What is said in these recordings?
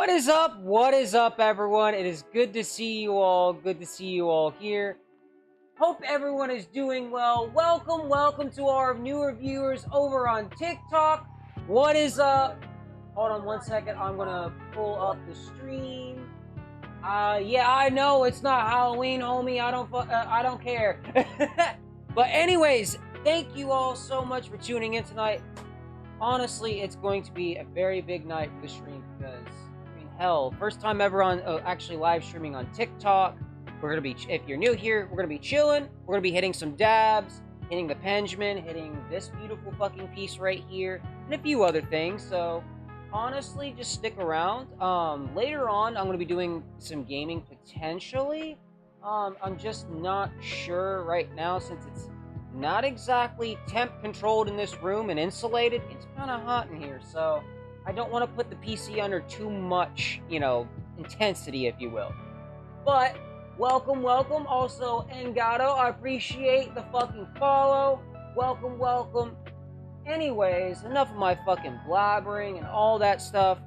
What is up? What is up, everyone? It is good to see you all. Good to see you all here. Hope everyone is doing well. Welcome to our newer viewers over on TikTok. What is up? Hold on one second. I'm gonna pull up the stream. Yeah, I know it's not Halloween, homie. I don't care. But anyways, thank you all so much for tuning in tonight. Honestly, it's going to be a very big night for the stream because hell, first time ever on actually live streaming on TikTok. We're gonna be, if you're new here, we're gonna be chilling. We're gonna be hitting some dabs, hitting the Pendulum, hitting this beautiful fucking piece right here, and a few other things. So honestly, just stick around. Later on, I'm gonna be doing some gaming potentially. I'm just not sure right now since it's not exactly temp controlled in this room and insulated. It's kind of hot in here, so I don't want to put the PC under too much, intensity, if you will. But welcome. Also, Engato, I appreciate the fucking follow. Welcome. Anyways, enough of my fucking blabbering and all that stuff.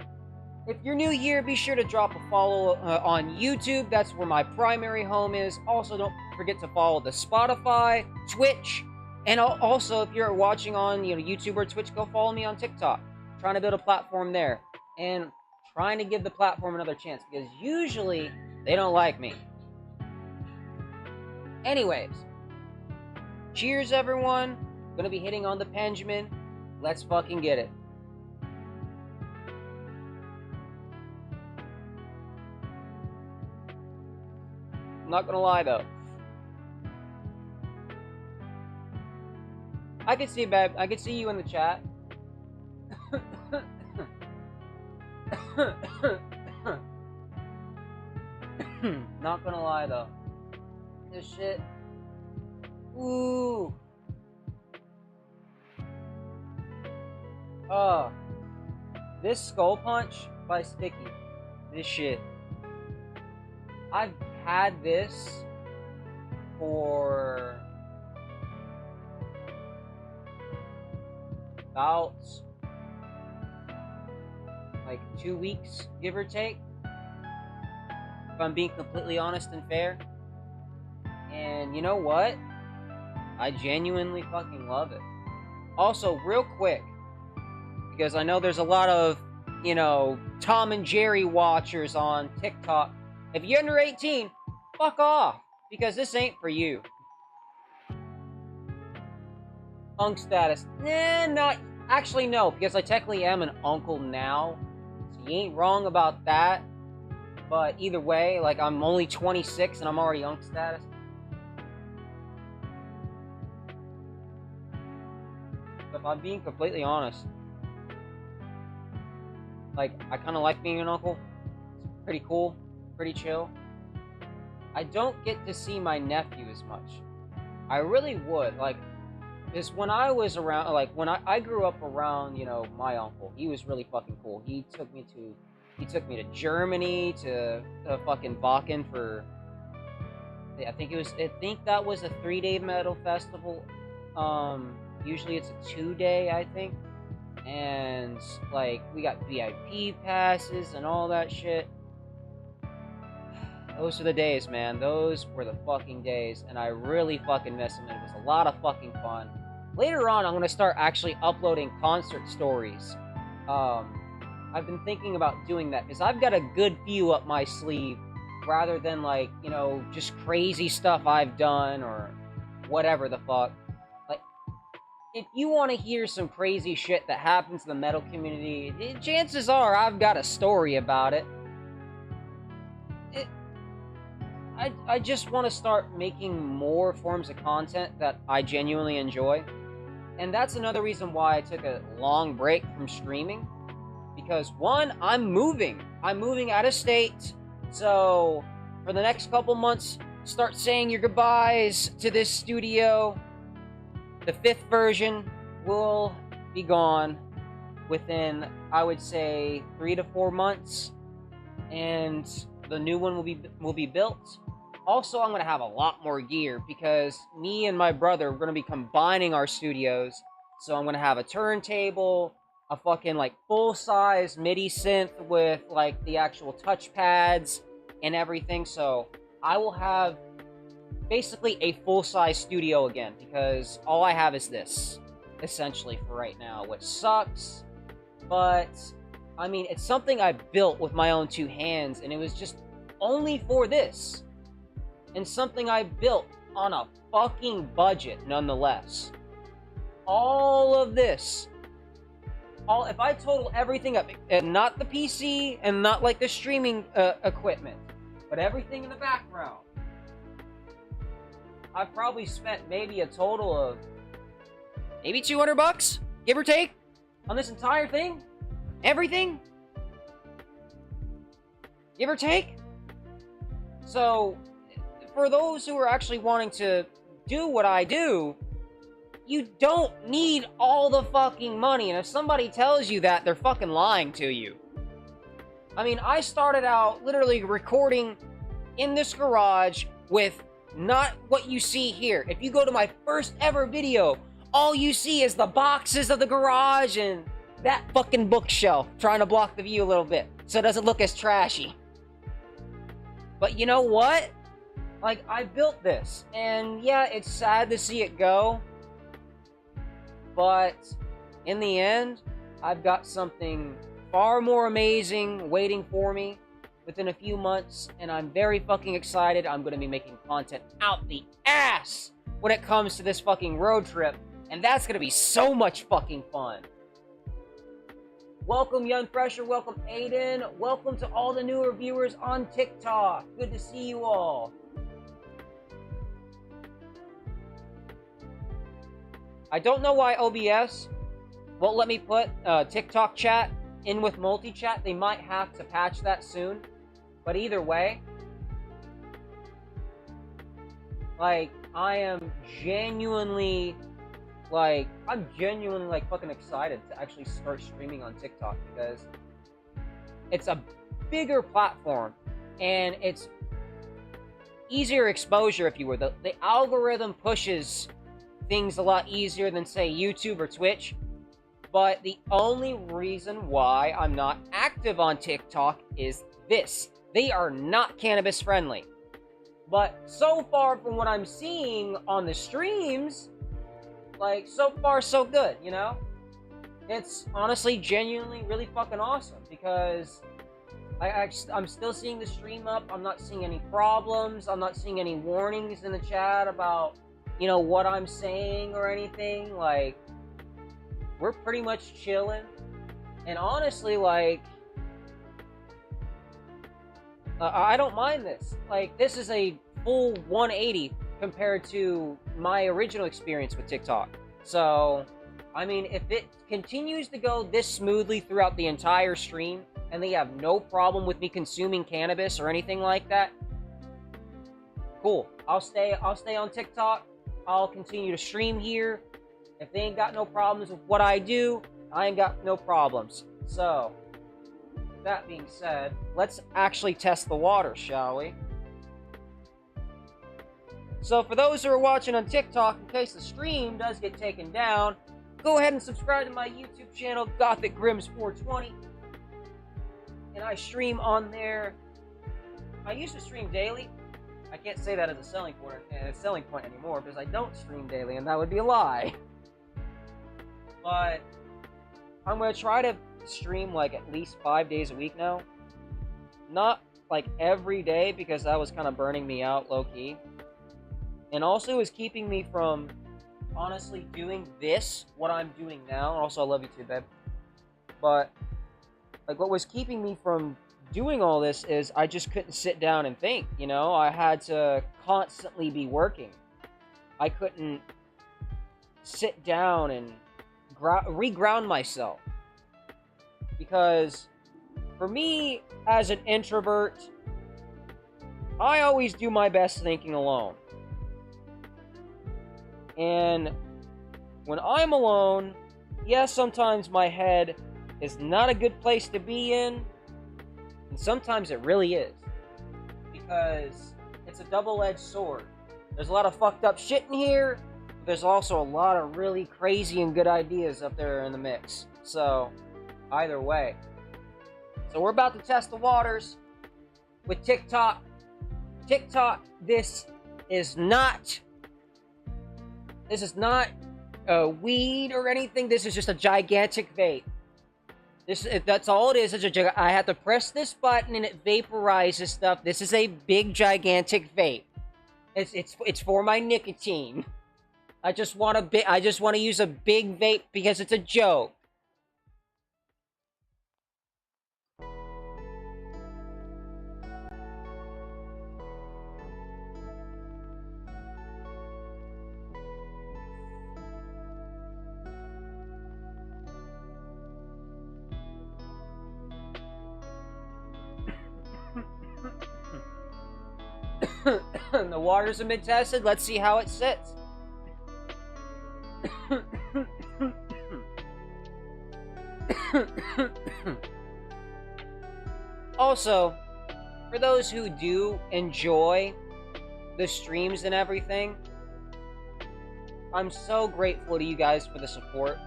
If you're new here, be sure to drop a follow on YouTube. That's where my primary home is. Also, don't forget to follow the Spotify, Twitch, and also if you're watching on YouTube or Twitch, go follow me on TikTok. Trying to build a platform there and trying to give the platform another chance because usually they don't like me. Anyways, cheers everyone. Gonna be hitting on the Pendulum. Let's fucking get it. I'm not gonna lie though. I can see, babe. I can see you in the chat. Not gonna lie though. This shit. Ooh. This Skull Punch by Sticky. This shit. I've had this for about like 2 weeks, give or take, if I'm being completely honest and fair. And you know what? I genuinely fucking love it. Also, real quick, because I know there's a lot of, Tom and Jerry watchers on TikTok. If you're under 18, fuck off, because this ain't for you. Unk status. Not actually, no, because I technically am an uncle now. So you ain't wrong about that. But either way, like, I'm only 26 and I'm already unk status. If I'm being completely honest, like, I kind of like being an uncle. It's pretty cool, pretty chill. I don't get to see my nephew as much. I really would, like, because when I was around, like, when I grew up around, my uncle, he was really fucking cool. He took me to Germany, to fucking Wacken for, I think that was a 3-day metal festival. Usually it's a 2-day, I think. And, like, we got VIP passes and all that shit. Those are the days, man. Those were the fucking days. And I really fucking miss them. It was a lot of fucking fun. Later on, I'm going to start actually uploading concert stories. I've been thinking about doing that because I've got a good few up my sleeve rather than, like, just crazy stuff I've done or whatever the fuck. Like, if you want to hear some crazy shit that happens in the metal community, chances are I've got a story about it. I just want to start making more forms of content that I genuinely enjoy. And that's another reason why I took a long break from streaming. Because, one, I'm moving. I'm moving out of state. So, for the next couple months, start saying your goodbyes to this studio. The 5th version will be gone within, I would say, 3 to 4 months. And the new one will be built. Also, I'm going to have a lot more gear because me and my brother are going to be combining our studios. So I'm going to have a turntable, a fucking like full-size MIDI synth with like the actual touchpads and everything. So I will have basically a full-size studio again, because all I have is this, essentially, for right now, which sucks. But I mean, it's something I built with my own two hands, and it was just only for this, and something I built on a fucking budget nonetheless. All of this, if I total everything up, and not the PC and not like the streaming equipment, but everything in the background, I've probably spent maybe a total of maybe $200, give or take, on this entire thing. Everything, give or take. So, for those who are actually wanting to do what I do, you don't need all the fucking money. And if somebody tells you that, they're fucking lying to you. I mean, I started out literally recording in this garage with not what you see here. If you go to my first ever video, all you see is the boxes of the garage and that fucking bookshelf, trying to block the view a little bit so it doesn't look as trashy. But you know what? Like, I built this, and yeah, it's sad to see it go, but in the end, I've got something far more amazing waiting for me within a few months, and I'm very fucking excited. I'm going to be making content out the ass when it comes to this fucking road trip, and that's going to be so much fucking fun. Welcome, Young Fresher. Welcome, Aiden. Welcome to all the newer viewers on TikTok. Good to see you all. I don't know why OBS won't let me put TikTok chat in with multi-chat. They might have to patch that soon. But either way, like, I'm genuinely fucking excited to actually start streaming on TikTok, because it's a bigger platform and it's easier exposure, if you were. The algorithm pushes things a lot easier than, say, YouTube or Twitch. But the only reason why I'm not active on TikTok is this. They are not cannabis friendly. But so far from what I'm seeing on the streams, like, so far so good, you know? It's honestly, genuinely, really fucking awesome, because I'm still seeing the stream up. I'm not seeing any problems. I'm not seeing any warnings in the chat about, you know, what I'm saying or anything. Like, we're pretty much chilling. And honestly, like, I don't mind this. Like, this is a full 180 compared to my original experience with TikTok. So, I mean, if it continues to go this smoothly throughout the entire stream, and they have no problem with me consuming cannabis or anything like that, cool. I'll stay on TikTok. I'll continue to stream here. If they ain't got no problems with what I do, I ain't got no problems. So, that being said, let's actually test the water, shall we? So for those who are watching on TikTok, in case the stream does get taken down, go ahead and subscribe to my YouTube channel, Gothic Grims 420. And I stream on there. I used to stream daily. I can't say that as a selling point anymore, because I don't stream daily, and that would be a lie. But I'm going to try to stream like at least 5 days a week now. Not like every day, because that was kind of burning me out low-key. And also is keeping me from honestly doing this, what I'm doing now. Also, I love you too, babe. But like, what was keeping me from doing all this is I just couldn't sit down and think, you know? I had to constantly be working. I couldn't sit down and reground myself. Because for me, as an introvert, I always do my best thinking alone. And when I'm alone, yes, sometimes my head is not a good place to be in, and sometimes it really is, because it's a double-edged sword. There's a lot of fucked up shit in here, There's also a lot of really crazy and good ideas up there in the mix. So, either way. So we're about to test the waters with TikTok. TikTok, this is not weed or anything. This is just a gigantic vape. That's all it is. I have to press this button and it vaporizes stuff. This is a big, gigantic vape. It's for my nicotine. I just want to use a big vape because it's a joke. The waters have been tested. Let's see how it sits. Also, for those who do enjoy the streams and everything, I'm so grateful to you guys for the support.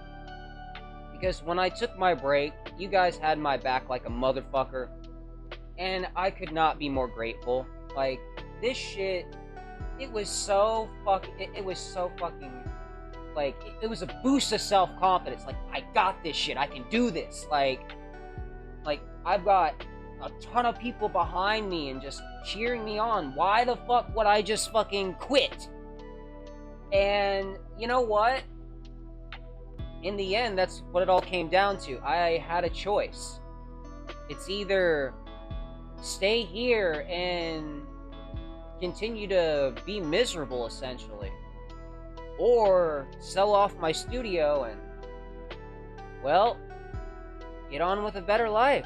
Because when I took my break, you guys had my back like a motherfucker. And I could not be more grateful. Like, this shit, it was so fucking, it was so fucking, like, it was a boost of self-confidence. Like, I got this shit, I can do this. Like, I've got a ton of people behind me and just cheering me on. Why the fuck would I just fucking quit? And, you know what? In the end, that's what it all came down to. I had a choice. It's either stay here and continue to be miserable, essentially, or sell off my studio and, well, get on with a better life.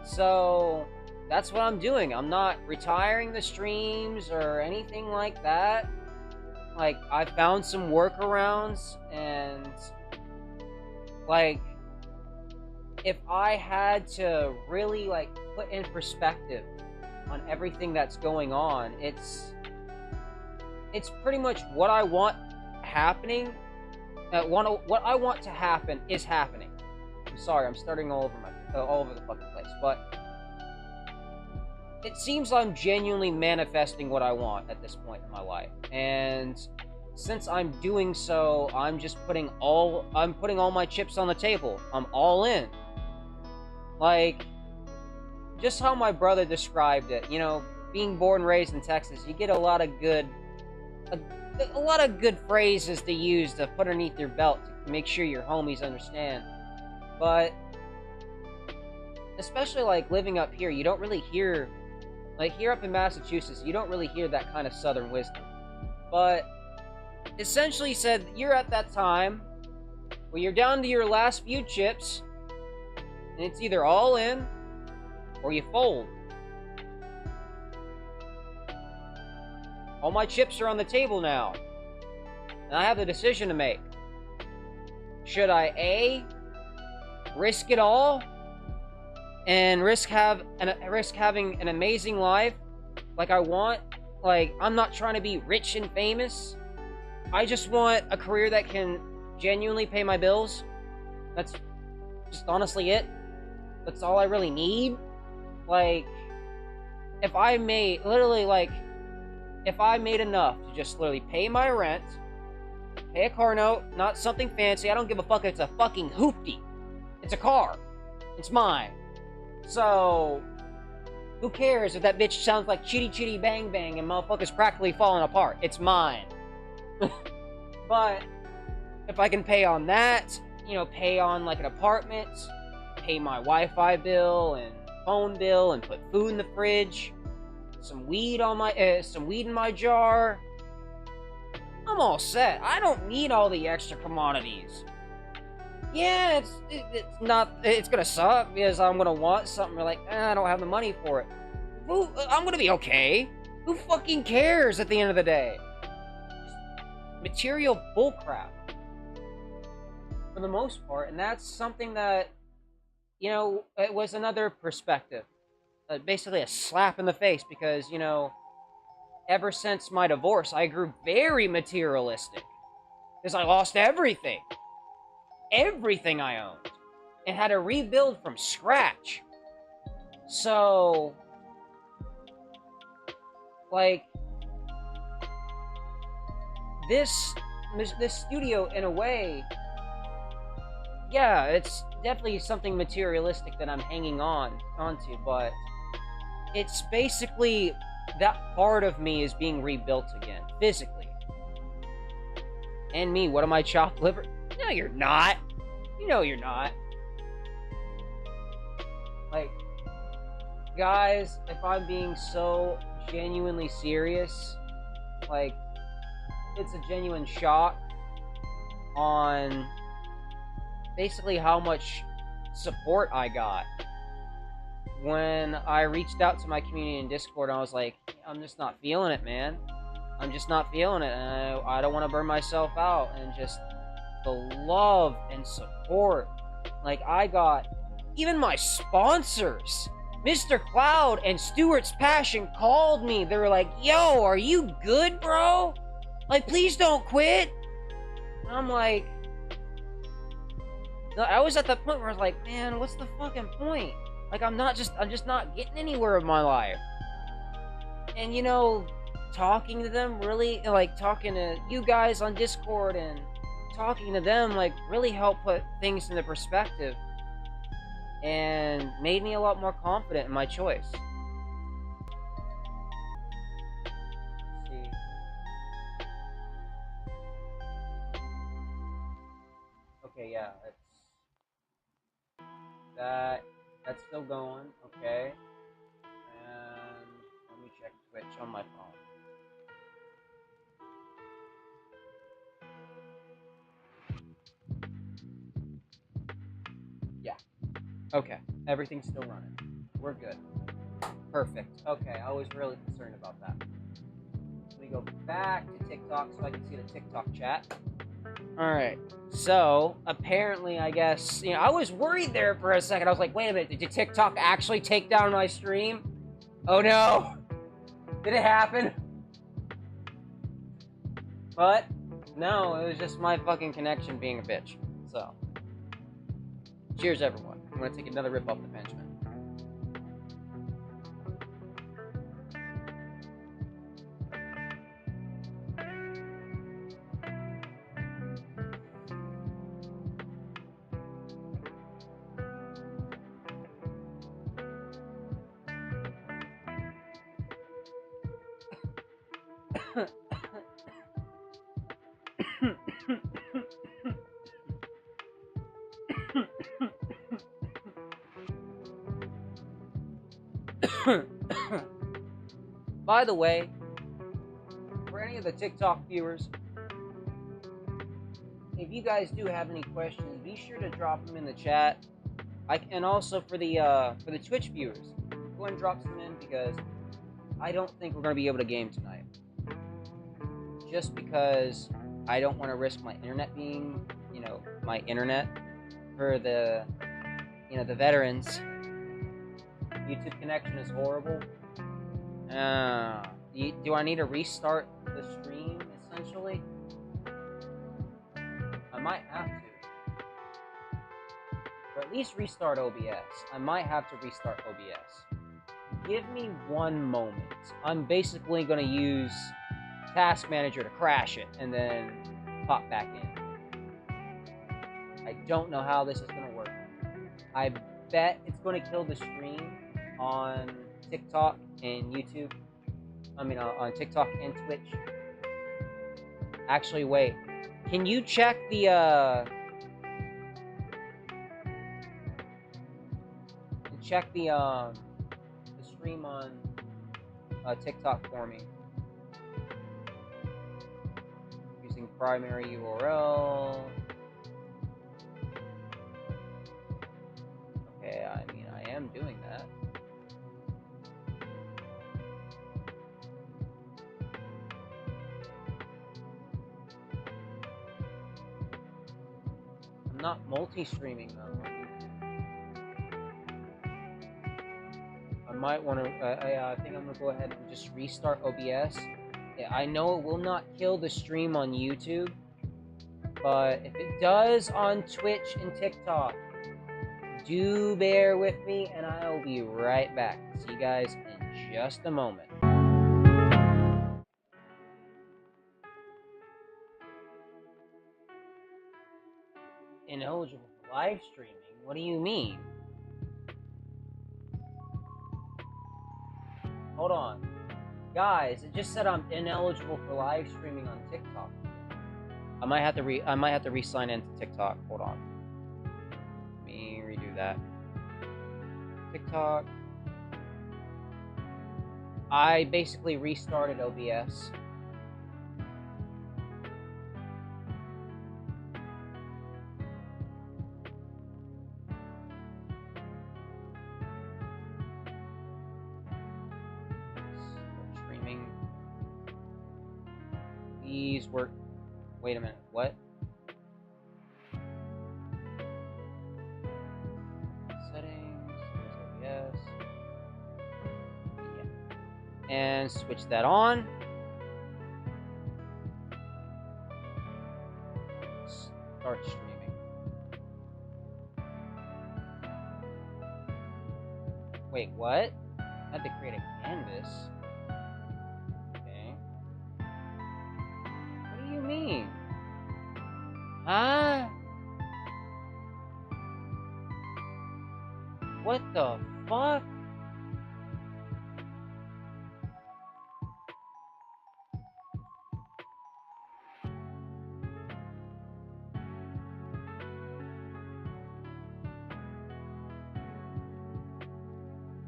So that's what I'm doing. I'm not retiring the streams or anything like that. Like, I found some workarounds, and, like, if I had to really, like, put in perspective on everything that's going on, it's pretty much what I want happening. What I want to happen is happening. I'm sorry, I'm starting all over the fucking place, but it seems I'm genuinely manifesting what I want at this point in my life, and since I'm doing so, I'm putting all my chips on the table. I'm all in. Like, just how my brother described it, you know, being born and raised in Texas, you get a lot of good phrases to use to put underneath your belt to make sure your homies understand. But especially, like, living up here, you don't really hear, like, here up in Massachusetts, you don't really hear that kind of Southern wisdom. But essentially said, you're at that time where you're down to your last few chips, and it's either all in or you fold. All my chips are on the table now, and I have a decision to make. Should I A, risk it all and risk having an amazing life like I want? Like, I'm not trying to be rich and famous. I just want a career that can genuinely pay my bills. That's just honestly it. That's all I really need. Like, if I made enough to just literally pay my rent, pay a car note, not something fancy. I don't give a fuck if it's a fucking hoopty. It's a car. It's mine. So, who cares if that bitch sounds like chitty chitty bang bang and motherfuckers practically falling apart? It's mine. But if I can pay on that, you know, pay on like an apartment, pay my Wi-Fi bill and phone bill, and put food in the fridge, some weed in my jar, I'm all set. I don't need all the extra commodities. Yeah, it's gonna suck because I'm gonna want something. You're like, I don't have the money for it. I'm gonna be okay. Who fucking cares at the end of the day? Material bullcrap for the most part, and that's something that, you know, it was another perspective, basically a slap in the face, because, you know, ever since my divorce, I grew very materialistic. because I lost everything. Everything I owned. And had to rebuild from scratch. So, like, this studio, in a way, yeah, it's definitely something materialistic that I'm hanging onto, but it's basically that part of me is being rebuilt again, physically. And me, what am I, chopped liver? No, you're not. You know you're not. Like, guys, if I'm being so genuinely serious, like, it's a genuine shock on basically how much support I got when I reached out to my community in Discord. I was like, I'm just not feeling it, man. I'm just not feeling it, and I don't want to burn myself out. And just the love and support, like, I got, even my sponsors, Mr. Cloud and Stuart's Passion, called me. They were like, yo, are you good, bro? Like, please don't quit. And I'm like, I was at that point where I was like, man, what's the fucking point? Like, I'm just not getting anywhere in my life. And, you know, talking to them really, like, talking to you guys on Discord and talking to them, like, really helped put things into perspective and made me a lot more confident in my choice. Let's see. Okay, yeah, that's still going, okay. And let me check Twitch on my phone. Yeah. Okay, everything's still running. We're good. Perfect. Okay, I was really concerned about that. Let me go back to TikTok so I can see the TikTok chat. Alright, so apparently, I guess, you know, I was worried there for a second. I was like, wait a minute, did TikTok actually take down my stream? Oh no! Did it happen? But, no, it was just my fucking connection being a bitch. So, cheers everyone. I'm gonna take another rip off the Benjamin. By the way, for any of the TikTok viewers, if you guys do have any questions, be sure to drop them in the chat. And also for the Twitch viewers, go ahead and drop some in, because I don't think we're gonna be able to game tonight. Just because I don't want to risk my internet being, you know, my internet for the, you know, the veterans. YouTube connection is horrible. Do I need to restart the stream, essentially? I might have to. Or at least restart OBS. I might have to restart OBS. Give me one moment. I'm basically going to use Task Manager to crash it and then pop back in. I don't know how this is going to work. I bet it's going to kill the stream on TikTok and YouTube. I mean, on TikTok and Twitch. Actually, wait. Can you check the stream on TikTok for me using primary URL? Okay, I mean, I am doing that. I'm not multi-streaming though. I might want to. I think I'm gonna go ahead and just restart OBS. Yeah, I know it will not kill the stream on YouTube, But if it does on Twitch and TikTok, do bear with me, and I'll be right back. See you guys in just a moment. Ineligible for live streaming? What do you mean? Hold on. Guys, it just said I'm ineligible for live streaming on TikTok. I might have to re-sign into TikTok. Hold on. Let me redo that. TikTok. I basically restarted OBS. Streaming. Please work. Wait a minute. What? Settings. OBS. Yeah. And switch that on. Start streaming. Wait, what? I had to create a canvas. Okay. What do you mean? Huh? What the fuck?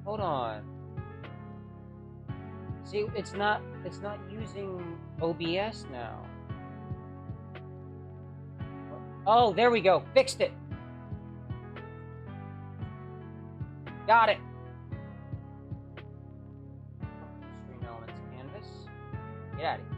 Hold on. See, it's not using OBS now. Oh, there we go. Fixed it. Got it. Stream elements canvas. Get out of here.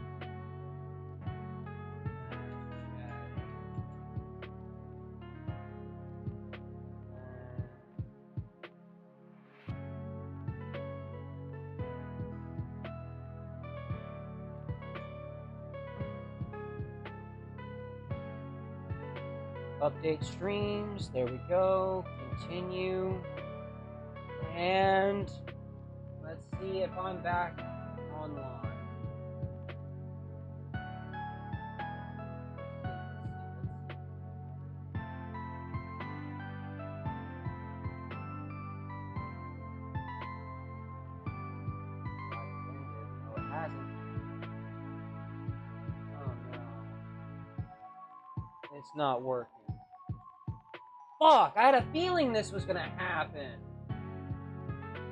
Update streams. There we go. Continue. And let's see if I'm back online. No, it hasn't. Oh no. It's not working. Fuck, I had a feeling this was gonna happen.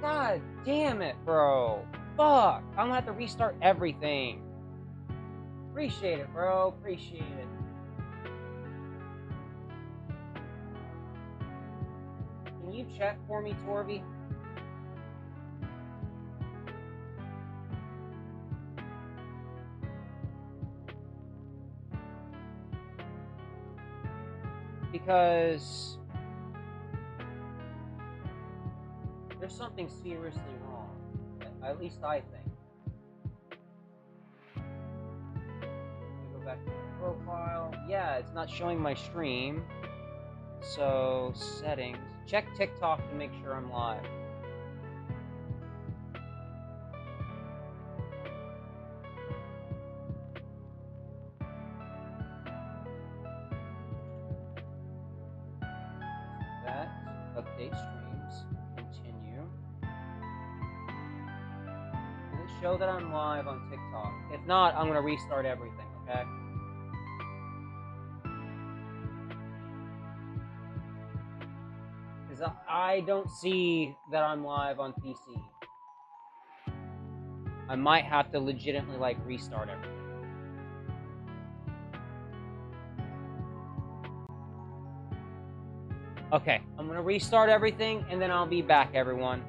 God damn it, bro. Fuck, I'm gonna have to restart everything. Appreciate it, bro. Appreciate it. Can you check for me, Torby? Because there's something seriously wrong. At least I think. Let me go back to my profile. Yeah, it's not showing my stream. So, settings. Check TikTok to make sure I'm live. That. Update streams. Continue. Does it show that I'm live on TikTok? If not, I'm going to restart everything, okay? Because I don't see that I'm live on PC. I might have to legitimately, like, restart everything. Okay, I'm going to restart everything, and then I'll be back, everyone.